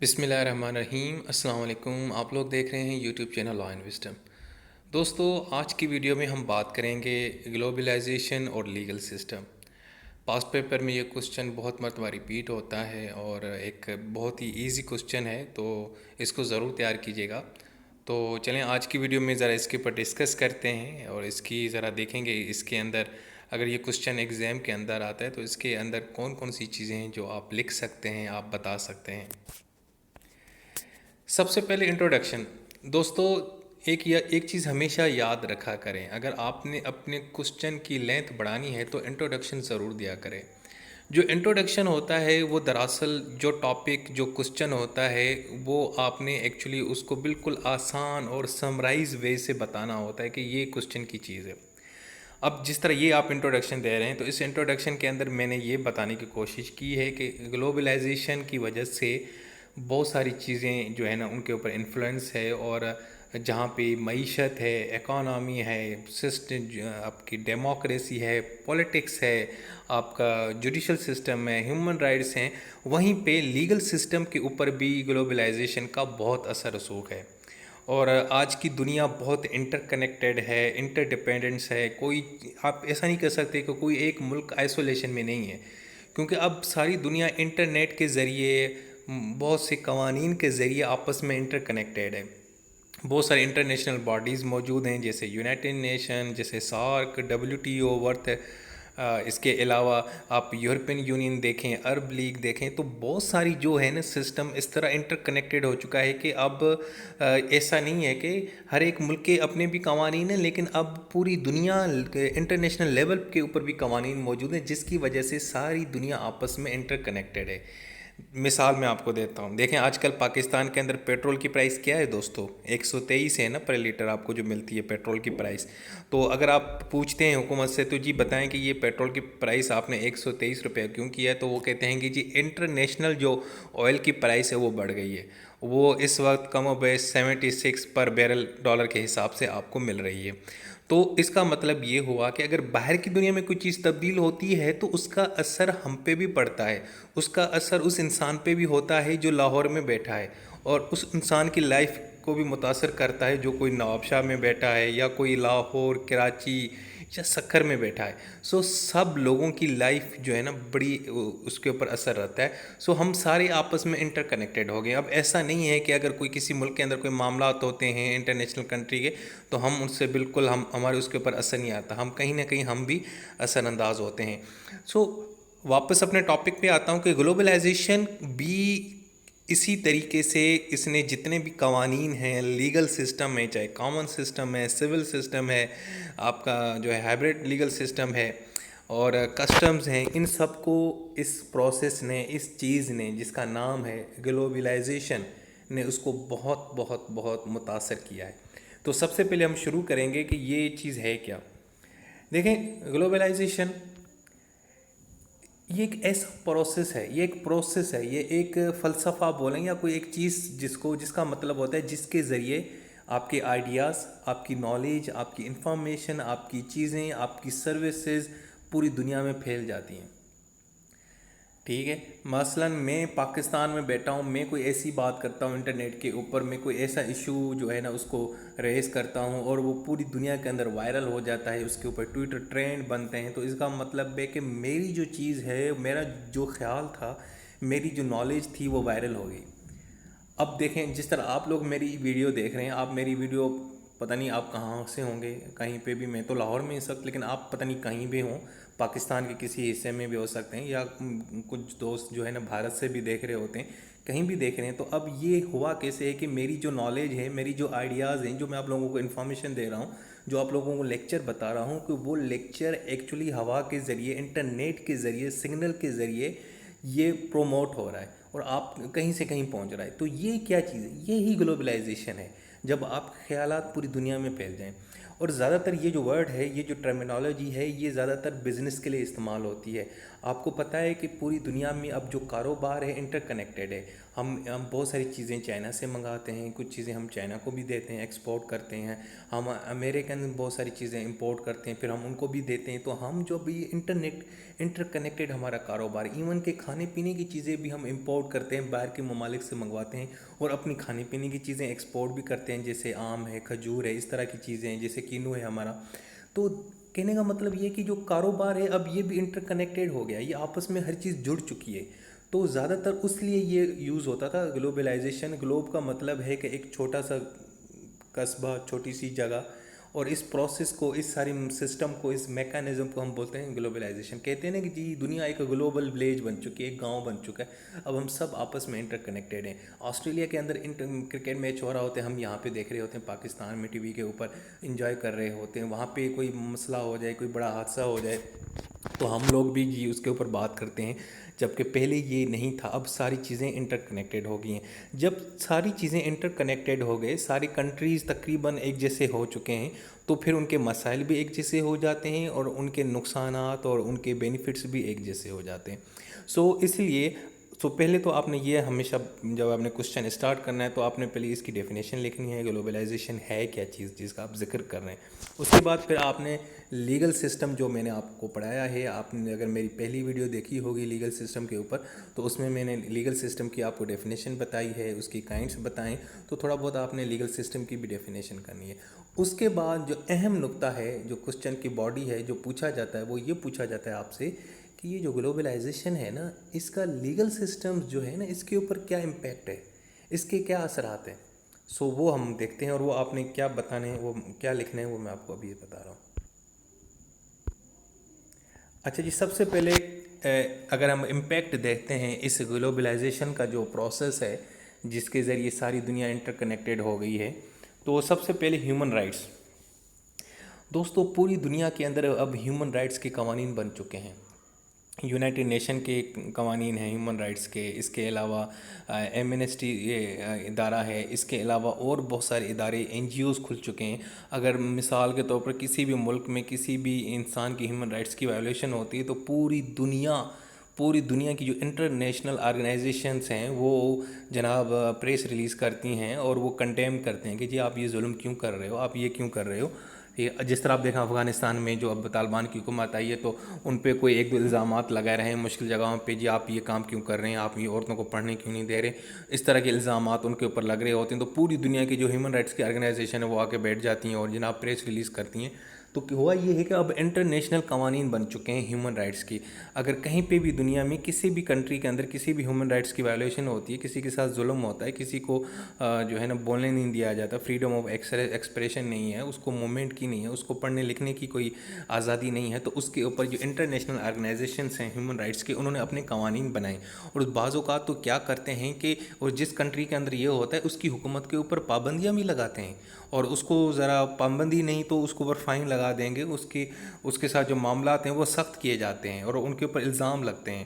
بسم اللہ الرحمن الرحیم۔ السلام علیکم۔ آپ لوگ دیکھ رہے ہیں YouTube channel law and wisdom. دوستو، آج کی ویڈیو میں ہم بات کریں گے گلوبلائزیشن اور لیگل سسٹم۔ پاسٹ پیپر میں یہ کوسچن بہت مرتبہ ریپیٹ ہوتا ہے اور ایک بہت ہی ایزی کوسچن ہے، تو اس کو ضرور تیار کیجیے گا۔ تو چلیں آج کی ویڈیو میں ذرا اس کے اوپر ڈسکس کرتے ہیں اور اس کی ذرا دیکھیں گے اس کے اندر اگر یہ کوسچن ایگزام کے اندر آتا ہے تو اس کے اندر کون کون سی چیزیں ہیں جو آپ لکھ سکتے ہیں، آپ بتا سکتے ہیں۔ سب سے پہلے انٹروڈکشن۔ دوستو، ایک چیز ہمیشہ یاد رکھا کریں، اگر آپ نے اپنے کوسچن کی لینتھ بڑھانی ہے تو انٹروڈکشن ضرور دیا کریں۔ جو انٹروڈکشن ہوتا ہے وہ دراصل جو ٹاپک جو کوسچن ہوتا ہے وہ آپ نے ایکچولی اس کو بالکل آسان اور سمرائز وے سے بتانا ہوتا ہے کہ یہ کوسچن کی چیز ہے۔ اب جس طرح یہ آپ انٹروڈکشن دے رہے ہیں تو اس انٹروڈکشن کے اندر میں نے یہ بتانے کی کوشش کی ہے کہ گلوبلائزیشن کی وجہ سے بہت ساری چیزیں جو ہے نا ان کے اوپر انفلوئنس ہے، اور جہاں پہ معیشت ہے، اکانومی ہے، سسٹم آپ کی ڈیموکریسی ہے، پولیٹکس ہے، آپ کا جوڈیشل سسٹم ہے، ہیومن رائٹس ہیں، وہیں پہ لیگل سسٹم کے اوپر بھی گلوبلائزیشن کا بہت اثر رسوخ ہے۔ اور آج کی دنیا بہت انٹر کنیکٹڈ ہے، انٹر ڈپینڈنس ہے، کوئی آپ ایسا نہیں کہہ سکتے کہ کوئی ایک ملک آئسولیشن میں نہیں ہے، کیونکہ اب ساری دنیا انٹرنیٹ کے ذریعے بہت سے قوانین کے ذریعے آپس میں انٹر کنیکٹڈ ہے۔ بہت سارے انٹرنیشنل باڈیز موجود ہیں جیسے یونائٹڈ نیشن، جیسے سارک، WTO ورتھ، اس کے علاوہ آپ یورپین یونین دیکھیں، عرب لیگ دیکھیں، تو بہت ساری جو ہے نا سسٹم اس طرح انٹر کنیکٹڈ ہو چکا ہے کہ اب ایسا نہیں ہے کہ ہر ایک ملک کے اپنے بھی قوانین ہیں، لیکن اب پوری دنیا انٹرنیشنل لیول کے اوپر بھی قوانین موجود ہیں، جس کی وجہ سے ساری دنیا آپس میں انٹر کنیکٹڈ ہے۔ مثال میں آپ کو دیتا ہوں، دیکھیں آج کل پاکستان کے اندر پیٹرول کی پرائس کیا ہے دوستو؟ 123 ہے نا پر لیٹر آپ کو جو ملتی ہے پیٹرول کی پرائس۔ تو اگر آپ پوچھتے ہیں حکومت سے تو جی بتائیں کہ یہ پیٹرول کی پرائس آپ نے 123 روپے کیوں کیا ہے، تو وہ کہتے ہیں کہ جی انٹرنیشنل جو آئل کی پرائس ہے وہ بڑھ گئی ہے، وہ اس وقت کم و بیش 76 پر بیرل ڈالر کے حساب سے آپ کو مل رہی ہے۔ تو اس کا مطلب یہ ہوا کہ اگر باہر کی دنیا میں کوئی چیز تبدیل ہوتی ہے تو اس کا اثر ہم پہ بھی پڑتا ہے، اس کا اثر اس انسان پہ بھی ہوتا ہے جو لاہور میں بیٹھا ہے، اور اس انسان کی لائف کو بھی متاثر کرتا ہے جو کوئی نواب شاہ میں بیٹھا ہے یا کوئی لاہور، کراچی یا سکھر میں بیٹھا ہے۔ سب لوگوں کی لائف جو ہے نا بڑی اس کے اوپر اثر رہتا ہے۔ ہم سارے آپس میں انٹر کنیکٹڈ ہو گئے۔ اب ایسا نہیں ہے کہ اگر کوئی کسی ملک کے اندر کوئی معاملات ہوتے ہیں انٹرنیشنل کنٹری کے تو ہم ان سے بالکل ہمارے اس کے اوپر اثر نہیں آتا، ہم کہیں نہ کہیں ہم بھی اثر انداز ہوتے ہیں۔ واپس اپنے ٹاپک پہ آتا ہوں کہ گلوبلائزیشن بھی اسی طریقے سے اس نے جتنے بھی قوانین ہیں، لیگل سسٹم ہے، چاہے کامن سسٹم ہے، سول سسٹم ہے، آپ کا جو ہے ہائبرڈ لیگل سسٹم ہے اور کسٹمز ہیں، ان سب کو اس پروسیس نے، اس چیز نے جس کا نام ہے گلوبلائزیشن نے اس کو بہت بہت بہت متاثر کیا ہے۔ تو سب سے پہلے ہم شروع کریں گے کہ یہ چیز ہے کیا۔ دیکھیں گلوبلائزیشن یہ ایک ایسا پروسیس ہے، یہ ایک فلسفہ بولیں یا کوئی ایک چیز جس کا مطلب ہوتا ہے جس کے ذریعے آپ کے آئیڈیاز، آپ کی نالج، آپ کی انفارمیشن، آپ کی چیزیں، آپ کی سروسز پوری دنیا میں پھیل جاتی ہیں۔ ٹھیک ہے، مثلا میں پاکستان میں بیٹھا ہوں، میں کوئی ایسی بات کرتا ہوں انٹرنیٹ کے اوپر، میں کوئی ایسا ایشو جو ہے نا اس کو ریز کرتا ہوں اور وہ پوری دنیا کے اندر وائرل ہو جاتا ہے، اس کے اوپر ٹویٹر ٹرینڈ بنتے ہیں، تو اس کا مطلب ہے کہ میری جو چیز ہے، میرا جو خیال تھا، میری جو نالج تھی وہ وائرل ہو گئی۔ اب دیکھیں جس طرح آپ لوگ میری ویڈیو دیکھ رہے ہیں، آپ میری ویڈیو پتہ نہیں آپ کہاں سے ہوں گے، کہیں پہ بھی، میں تو لاہور میں اس وقت، لیکن آپ پتہ نہیں کہیں بھی ہوں، پاکستان کے کسی حصے میں بھی ہو سکتے ہیں، یا کچھ دوست جو ہے نا بھارت سے بھی دیکھ رہے ہوتے ہیں، کہیں بھی دیکھ رہے ہیں۔ تو اب یہ ہوا کیسے ہے کہ میری جو نالج ہے، میری جو آئیڈیاز ہیں، جو میں آپ لوگوں کو انفارمیشن دے رہا ہوں، جو آپ لوگوں کو لیکچر بتا رہا ہوں، کہ وہ لیکچر ایکچولی ہوا کے ذریعے، انٹرنیٹ کے ذریعے، سگنل کے ذریعے یہ پروموٹ ہو رہا ہے اور آپ کہیں سے کہیں پہنچ رہا ہے۔ تو یہ کیا چیز ہے؟ یہی گلوبلائزیشن ہے، جب آپ کے خیالات پوری دنیا میں پھیل جائیں۔ اور زیادہ تر یہ جو ورڈ ہے، یہ جو ٹرمینالوجی ہے، یہ زیادہ تر بزنس کے لیے استعمال ہوتی ہے۔ آپ کو پتہ ہے کہ پوری دنیا میں اب جو کاروبار ہے انٹر کنیکٹڈ ہے. ہم بہت ساری چیزیں چائنا سے منگاتے ہیں, کچھ چیزیں ہم چائنا کو بھی دیتے ہیں, ایکسپورٹ کرتے ہیں. ہم امریکن بہت ساری چیزیں امپورٹ کرتے ہیں, پھر ہم ان کو بھی دیتے ہیں. تو ہم جو بھی انٹر کنیکٹڈ ہمارا کاروبار, ایون کہ کھانے پینے کی چیزیں بھی ہم امپورٹ کرتے ہیں, باہر کے ممالک سے منگواتے ہیں, اور اپنی کھانے پینے کی چیزیں ایکسپورٹ بھی کرتے ہیں, جیسے آم ہے, کھجور ہے, اس طرح کی چیزیں ہیں, جیسے کینو ہے ہمارا. تو کہنے کا مطلب یہ کہ جو کاروبار ہے اب یہ بھی انٹر کنیکٹڈ ہو گیا, یہ آپس میں ہر چیز جڑ چکی ہے. تو زیادہ تر اس لیے یہ یوز ہوتا تھا گلوبلائزیشن. گلوب کا مطلب ہے کہ ایک چھوٹا سا قصبہ, چھوٹی سی جگہ, اور اس پروسیس کو, اس ساری سسٹم کو, اس میکانزم کو ہم بولتے ہیں گلوبلائزیشن. کہتے ہیں نا کہ جی دنیا ایک گلوبل ولیج بن چکی ہے, ایک گاؤں بن چکا ہے, اب ہم سب آپس میں انٹر کنیکٹڈ ہیں. آسٹریلیا کے اندر کرکٹ میچ ہو رہا ہوتا ہے, ہم یہاں پہ دیکھ رہے ہوتے ہیں پاکستان میں ٹی وی کے اوپر انجوائے کر رہے ہوتے ہیں. وہاں پہ کوئی مسئلہ ہو جائے, کوئی بڑا حادثہ ہو جائے, تو ہم لوگ بھی جی اس کے اوپر بات کرتے ہیں, جبکہ پہلے یہ نہیں تھا. اب ساری چیزیں انٹر کنیکٹڈ ہو گئی ہیں. جب ساری چیزیں انٹر کنیکٹڈ ہو گئے, ساری کنٹریز تقریباً ایک جیسے ہو چکے ہیں, تو پھر ان کے مسائل بھی ایک جیسے ہو جاتے ہیں, اور ان کے نقصانات اور ان کے بینیفٹس بھی ایک جیسے ہو جاتے ہیں. اس لیے پہلے تو آپ نے یہ ہمیشہ, جب آپ نے کوشچن اسٹارٹ کرنا ہے تو آپ نے پہلے اس کی ڈیفینیشن لکھنی ہے, گلوبلائزیشن ہے کیا چیز جس کا آپ ذکر کر رہے ہیں. اس کے بعد پھر آپ نے لیگل سسٹم جو میں نے آپ کو پڑھایا ہے, آپ نے اگر میری پہلی ویڈیو دیکھی ہوگی لیگل سسٹم کے اوپر, تو اس میں نے لیگل سسٹم کی آپ کو ڈیفینیشن بتائی ہے, اس کی کائنڈس بتائیں, تو تھوڑا بہت آپ نے لیگل سسٹم کی بھی ڈیفینیشن کرنی ہے. اس کے بعد جو اہم نقطہ ہے, جو کوشچن کی باڈی ہے, جو پوچھا جاتا ہے, وہ یہ پوچھا جاتا ہے آپ سے کہ یہ جو گلوبلائزیشن ہے نا, اس کا لیگل سسٹم جو ہے نا, اس کے اوپر کیا امپیکٹ ہے, اس کے کیا اثرات ہیں. وہ ہم دیکھتے ہیں, اور وہ آپ نے کیا بتانے ہیں, وہ کیا لکھنا ہے, وہ میں آپ کو ابھی بتا رہا ہوں. اچھا جی, سب سے پہلے اگر ہم امپیکٹ دیکھتے ہیں اس گلوبلائزیشن کا جو پروسیس ہے, جس کے ذریعے ساری دنیا انٹر کنیکٹڈ ہو گئی ہے, تو سب سے پہلے ہیومن رائٹس. دوستو پوری دنیا کے اندر اب ہیومن رائٹس کے قوانین بن چکے ہیں. یونائٹڈ نیشن کے قوانین ہیں ہیومن رائٹس کے, اس کے علاوہ ایمنسٹی ادارہ ہے, اس کے علاوہ اور بہت سارے ادارے, این جی اوز کھل چکے ہیں. اگر مثال کے طور پر کسی بھی ملک میں کسی بھی انسان کی ہیومن رائٹس کی وائلیشن ہوتی ہے, تو پوری دنیا کی جو انٹرنیشنل آرگنائزیشنس ہیں وہ جناب پریس ریلیز کرتی ہیں, اور وہ کنڈیم کرتے ہیں کہ جی آپ یہ ظلم کیوں کر رہے ہو, آپ یہ کیوں کر رہے ہو. جس طرح آپ دیکھیں افغانستان میں جو اب طالبان کی حکومت آئی ہے, تو ان پہ کوئی ایک دو الزامات لگائے رہے ہیں مشکل جگہوں پہ, جی آپ یہ کام کیوں کر رہے ہیں, آپ یہ عورتوں کو پڑھنے کیوں نہیں دے رہے, اس طرح کے الزامات ان کے اوپر لگ رہے ہوتے ہیں. تو پوری دنیا کی جو ہیومن رائٹس کی آرگنائزیشن ہے وہ آ کے بیٹھ جاتی ہیں, اور جناب پریس ریلیز کرتی ہیں. تو ہوا یہ ہے کہ اب انٹرنیشنل قوانین بن چکے ہیں ہیومن رائٹس کی. اگر کہیں پہ بھی دنیا میں کسی بھی کنٹری کے اندر کسی بھی ہیومن رائٹس کی وائلیشن ہوتی ہے, کسی کے ساتھ ظلم ہوتا ہے, کسی کو جو ہے نا بولنے نہیں دیا جاتا, فریڈم آف ایکسپریشن نہیں ہے, اس کو موومنٹ کی نہیں ہے, اس کو پڑھنے لکھنے کی کوئی آزادی نہیں ہے, تو اس کے اوپر جو انٹرنیشنل آرگنائزیشنس ہیں ہیومن رائٹس کے, انہوں نے اپنے قوانین بنائے. اور بعض اوقات تو کیا کرتے ہیں کہ اور جس کنٹری کے اندر یہ ہوتا ہے اس کی حکومت کے اوپر پابندیاں بھی لگاتے ہیں, اور اس کو ذرا پابندی نہیں تو اس کو اوپر فائن لگا دیں گے, اس کے ساتھ جو معاملات ہیں وہ سخت کیے جاتے ہیں, اور ان کے اوپر الزام لگتے ہیں.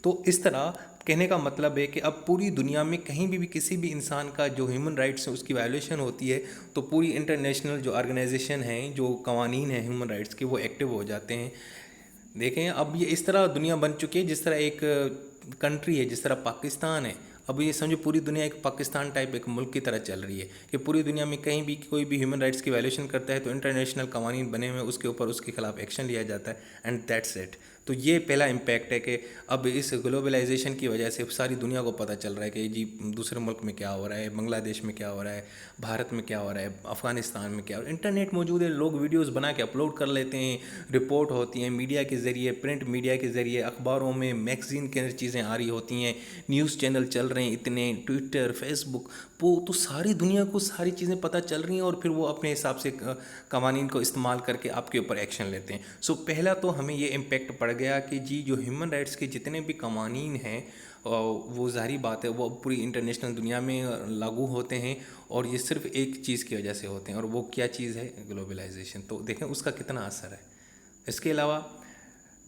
تو اس طرح کہنے کا مطلب ہے کہ اب پوری دنیا میں کہیں بھی کسی بھی انسان کا جو ہیومن رائٹس ہے اس کی وائلیشن ہوتی ہے, تو پوری انٹرنیشنل جو آرگنائزیشن ہیں, جو قوانین ہیں ہیومن رائٹس کے, وہ ایکٹیو ہو جاتے ہیں. دیکھیں اب یہ اس طرح دنیا بن چکی ہے جس طرح ایک کنٹری ہے, جس طرح پاکستان ہے. اب یہ سمجھو پوری دنیا ایک پاکستان ٹائپ ایک ملک کی طرح چل رہی ہے, کہ پوری دنیا میں کہیں بھی کوئی بھی ہیومن رائٹس کی وائلیشن کرتا ہے تو انٹرنیشنل قوانین بنے ہوئے اس کے اوپر اس کے خلاف ایکشن لیا جاتا ہے, اینڈ دیٹس اٹ. تو یہ پہلا امپیکٹ ہے کہ اب اس گلوبلائزیشن کی وجہ سے ساری دنیا کو پتہ چل رہا ہے کہ جی دوسرے ملک میں کیا ہو رہا ہے, بنگلہ دیش میں کیا ہو رہا ہے, بھارت میں کیا ہو رہا ہے, افغانستان میں کیا ہو رہا ہے. انٹرنیٹ موجود ہے, لوگ ویڈیوز بنا کے اپلوڈ کر لیتے ہیں, رپورٹ ہوتی ہیں میڈیا کے ذریعے, پرنٹ میڈیا کے ذریعے, اخباروں میں, میگزین کے اندر چیزیں آ رہی ہوتی ہیں, نیوز چینل چل رہے ہیں اتنے, ٹویٹر, فیس بک, تو ساری دنیا کو ساری چیزیں پتہ چل رہی ہیں, اور پھر وہ اپنے حساب سے قوانین کو استعمال کر کے آپ کے اوپر ایکشن لیتے ہیں. پہلا تو ہمیں یہ امپیکٹ پڑ گیا کہ جی جو ہیومن رائٹس کے جتنے بھی قوانین ہیں وہ ظاہری بات ہے وہ پوری انٹرنیشنل دنیا میں لاگو ہوتے ہیں, اور یہ صرف ایک چیز کی وجہ سے ہوتے ہیں, اور وہ کیا چیز ہے, گلوبلائزیشن. تو دیکھیں اس کا کتنا اثر ہے. اس کے علاوہ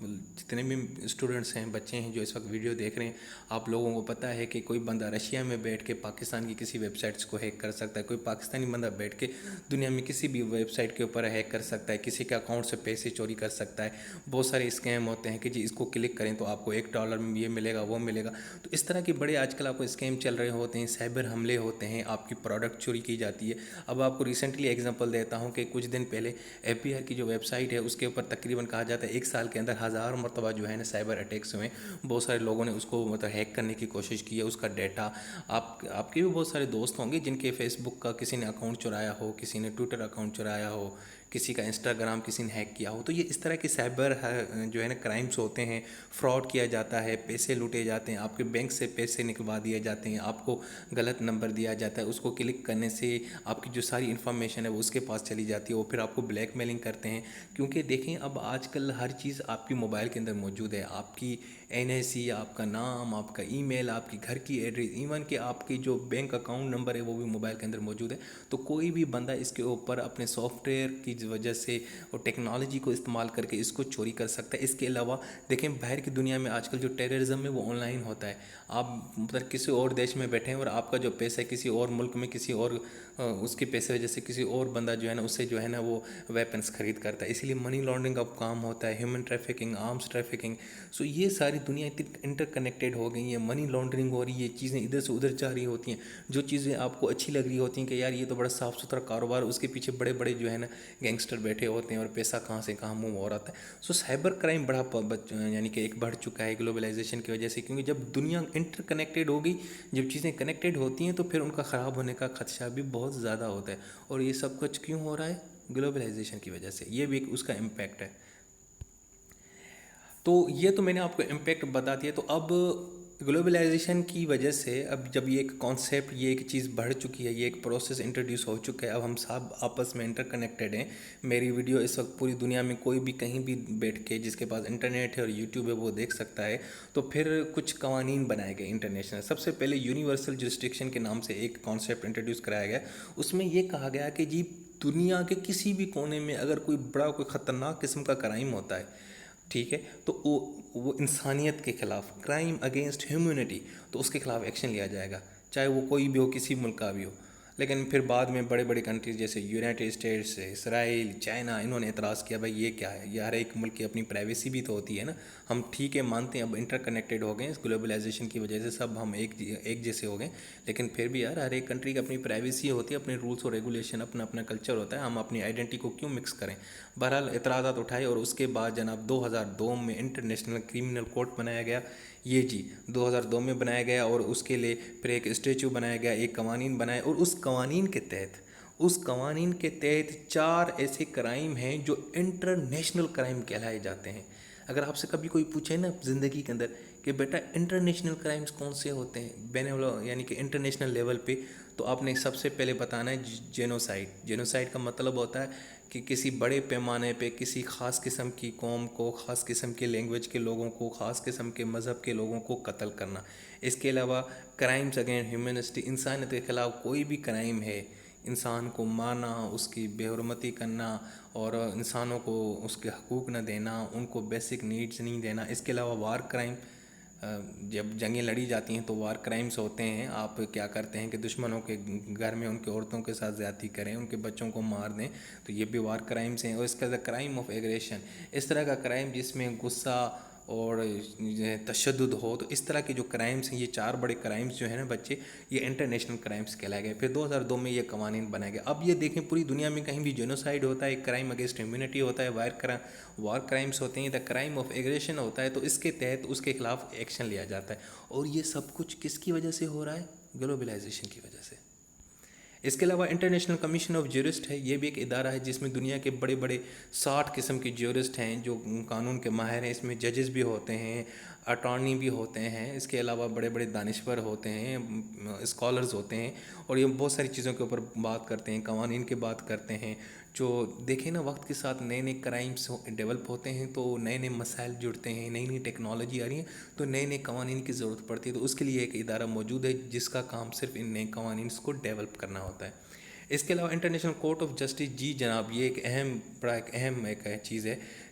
جتنے بھی اسٹوڈنٹس ہیں، بچے ہیں جو اس وقت ویڈیو دیکھ رہے ہیں، آپ لوگوں کو پتہ ہے کہ کوئی بندہ رشیا میں بیٹھ کے پاکستان کی کسی ویب سائٹس کو ہیک کر سکتا ہے، کوئی پاکستانی بندہ بیٹھ کے دنیا میں کسی بھی ویب سائٹ کے اوپر ہیک کر سکتا ہے، کسی کے اکاؤنٹ سے پیسے چوری کر سکتا ہے۔ بہت سارے اسکیم ہوتے ہیں کہ جی اس کو کلک کریں تو آپ کو $1 میں یہ ملے گا، وہ ملے گا۔ تو اس طرح کے بڑے آج کل آپ کو اسکیم چل رہے ہوتے ہیں، سائبر حملے ہوتے ہیں، آپ کی پروڈکٹ چوری کی جاتی ہے۔ اب آپ کو ریسنٹلی ایگزامپل دیتا ہوں کہ کچھ دن پہلے FBI کی جو ویب سائٹ ہے اس کے اوپر تقریباً کہا جاتا ہے 1 سال کے اندر 1000 مرتبہ جو ہے نا سائبر اٹیکس ہوئے۔ بہت سارے لوگوں نے اس کو مطلب ہیک کرنے کی کوشش کی ہے، اس کا ڈیٹا آپ کے بھی بہت سارے دوست ہوں گے جن کے فیس بک کا کسی نے اکاؤنٹ چرایا ہو، کسی نے ٹویٹر اکاؤنٹ چرایا ہو، کسی کا انسٹاگرام کسی نے ہیک کیا ہو۔ تو یہ اس طرح کے سائبر جو ہے نا کرائمز ہوتے ہیں، فراڈ کیا جاتا ہے، پیسے لوٹے جاتے ہیں، آپ کے بینک سے پیسے نکلوا دیے جاتے ہیں، آپ کو غلط نمبر دیا جاتا ہے، اس کو کلک کرنے سے آپ کی جو ساری انفارمیشن ہے وہ اس کے پاس چلی جاتی ہے، وہ پھر آپ کو بلیک میلنگ کرتے ہیں۔ کیونکہ دیکھیں اب آج کل ہر چیز آپ کی موبائل کے اندر موجود ہے، آپ کی NIC، آپ کا نام، آپ کا ای میل، آپ کی گھر کی ایڈریس، ایون کہ آپ کی جو بینک اکاؤنٹ نمبر ہے وہ بھی موبائل کے اندر موجود ہے۔ تو کوئی بھی بندہ اس کے اوپر اپنے سافٹ ویئر کی وجہ سے اور ٹیکنالوجی کو استعمال کر کے اس کو چوری کر سکتا ہے۔ اس کے علاوہ دیکھیں باہر کی دنیا میں آج کل جو ٹیررزم ہے وہ آن لائن ہوتا ہے۔ آپ مطلب کسی اور دیش میں بیٹھے ہیں اور آپ کا جو پیسہ ہے کسی اور ملک میں کسی اور اس کے پیسے وجہ سے کسی اور بندہ جو ہے نا اس سے جو ہے نا وہ ویپنس خرید کرتا ہے، اسی لیے منی لانڈرنگ کا کام ہوتا ہے، ہیومن ٹریفکنگ، آرمس ٹریفکنگ۔ سو یہ ساری دنیا اتنی انٹر کنیکٹڈ ہو گئی ہیں، منی لانڈرنگ ہو رہی ہے، چیزیں ادھر سے ادھر جا رہی ہوتی ہیں۔ جو چیزیں آپ کو اچھی لگ رہی ہوتی ہیں کہ یار یہ تو بڑا صاف ستھرا کاروبار، اس کے پیچھے بڑے بڑے جو ہے نا گینگسٹر بیٹھے ہوتے ہیں اور پیسہ کہاں سے کہاں موو ہو رہا ہے۔ سو سائبر کرائم بڑا یعنی کہ ایک بڑھ چکا ہے گلوبلائزیشن کی وجہ سے، کیونکہ جب دنیا انٹر کنیکٹڈ ہوگی، جب چیزیں کنیکٹڈ ہوتی ہیں تو پھر ان کا خراب ہونے کا خدشہ بھی بہت زیادہ ہوتا ہے۔ اور یہ سب کچھ کیوں ہو رہا ہے؟ گلوبلائزیشن کی وجہ سے، یہ بھی ایک اس کا امپیکٹ ہے۔ تو یہ تو میں نے آپ کو امپیکٹ بتا دیا۔ تو اب گلوبلائزیشن کی وجہ سے اب جب یہ ایک کانسیپٹ، یہ ایک چیز بڑھ چکی ہے، یہ ایک پروسیس انٹروڈیوس ہو چکا ہے، اب ہم سب آپس میں انٹر کنیکٹڈ ہیں۔ میری ویڈیو اس وقت پوری دنیا میں کوئی بھی کہیں بھی بیٹھ کے جس کے پاس انٹرنیٹ ہے اور یوٹیوب ہے وہ دیکھ سکتا ہے۔ تو پھر کچھ قوانین بنائے گئے انٹرنیشنل۔ سب سے پہلے یونیورسل جورسڈکشن کے نام سے ایک کانسیپٹ انٹروڈیوس کرایا گیا۔ اس میں یہ کہا گیا کہ جی دنیا کے کسی بھی کونے میں اگر کوئی خطرناک قسم کا کرائم ہوتا ہے، ٹھیک ہے، تو وہ انسانیت کے خلاف، کرائم اگینسٹ ہیومینٹی، تو اس کے خلاف ایکشن لیا جائے گا، چاہے وہ کوئی بھی ہو، کسی ملک کا بھی ہو۔ لیکن پھر بعد میں بڑے بڑے کنٹریز جیسے یونائٹڈ اسٹیٹس، اسرائیل، چائنا، انہوں نے اعتراض کیا بھائی یہ کیا ہے، یہ ہر ایک ملک کی اپنی پرائیویسی بھی تو ہوتی ہے نا۔ ہم ٹھیک ہے مانتے ہیں اب انٹر کنیکٹڈ ہو گئے، اس گلوبلائزیشن کی وجہ سے سب ہم ایک جیسے ہو گئے، لیکن پھر بھی یار ہر ایک کنٹری کی اپنی پرائیویسی ہوتی ہے، اپنے رولس اور ریگولیشن، اپنا اپنا کلچر ہوتا ہے، ہم اپنی آئیڈینٹی کو کیوں مکس کریں۔ بہرحال اعتراضات اٹھائے اور اس کے بعد جناب 2002 میں انٹرنیشنل کرمنل کورٹ بنایا گیا۔ یہ جی 2002 میں بنایا گیا اور اس کے لیے پھر ایک اسٹیچو بنایا گیا، ایک قوانین بنائے، اور اس قوانین کے تحت 4 ایسے کرائم ہیں جو انٹرنیشنل کرائم کہلائے جاتے ہیں۔ اگر آپ سے کبھی کوئی پوچھے نا زندگی کے اندر کہ بیٹا انٹرنیشنل کرائمز کون سے ہوتے ہیں یعنی کہ انٹرنیشنل لیول پہ، تو آپ نے سب سے پہلے بتانا ہے جینوسائیڈ۔ جینوسائیڈ کا مطلب ہوتا ہے کہ کسی بڑے پیمانے پہ کسی خاص قسم کی قوم کو، خاص قسم کے لینگویج کے لوگوں کو، خاص قسم کے مذہب کے لوگوں کو قتل کرنا۔ اس کے علاوہ کرائمز اگینسٹ ہیومینسٹی، انسانیت کے خلاف کوئی بھی کرائم ہے، انسان کو مارنا، اس کی بے حرمتی کرنا اور انسانوں کو اس کے حقوق نہ دینا، ان کو بیسک نیڈز نہیں دینا۔ اس کے علاوہ وار کرائم، جب جنگیں لڑی جاتی ہیں تو وار کرائمز ہوتے ہیں، آپ کیا کرتے ہیں کہ دشمنوں کے گھر میں ان کے عورتوں کے ساتھ زیادتی کریں، ان کے بچوں کو مار دیں، تو یہ بھی وار کرائمز ہیں۔ اور اس کے بعد کرائم آف ایگریشن، اس طرح کا کرائم جس میں غصہ اور تشدد ہو، تو اس طرح کے جو کرائمز ہیں، یہ 4 بڑے کرائمز جو ہیں نا بچے، یہ انٹرنیشنل کرائمز کہلائے گئے۔ پھر 2002 میں یہ قوانین بنائے گئے۔ اب یہ دیکھیں پوری دنیا میں کہیں بھی جینوسائیڈ ہوتا ہے، کرائم اگینسٹ ہیومینٹی ہوتا ہے، وار کرائمز ہوتے ہیں، دا کرائم آف ایگریشن ہوتا ہے، تو اس کے تحت اس کے خلاف ایکشن لیا جاتا ہے۔ اور یہ سب کچھ کس کی وجہ سے ہو رہا ہے؟ گلوبلائزیشن کی وجہ سے۔ اس کے علاوہ انٹرنیشنل کمیشن آف جیورسٹ ہے، یہ بھی ایک ادارہ ہے جس میں دنیا کے بڑے بڑے 60 قسم کے جیورسٹ ہیں جو قانون کے ماہر ہیں۔ اس میں ججز بھی ہوتے ہیں، اٹارنی بھی ہوتے ہیں، اس کے علاوہ بڑے بڑے دانشور ہوتے ہیں، اسکالرز ہوتے ہیں، اور یہ بہت ساری چیزوں کے اوپر بات کرتے ہیں، قوانین کی بات کرتے ہیں۔ جو دیکھیں نا وقت کے ساتھ نئے نئے کرائمس ڈیولپ ہوتے ہیں تو نئے نئے مسائل جڑتے ہیں، نئی نئی ٹیکنالوجی آ رہی ہے تو نئے نئے قوانین کی ضرورت پڑتی ہے، تو اس کے لیے ایک ادارہ موجود ہے جس کا کام صرف ان نئے قوانین کو ڈیولپ کرنا ہوتا ہے۔ اس کے علاوہ انٹرنیشنل کورٹ آف جسٹس، جی جناب، یہ ایک اہم چیز ہے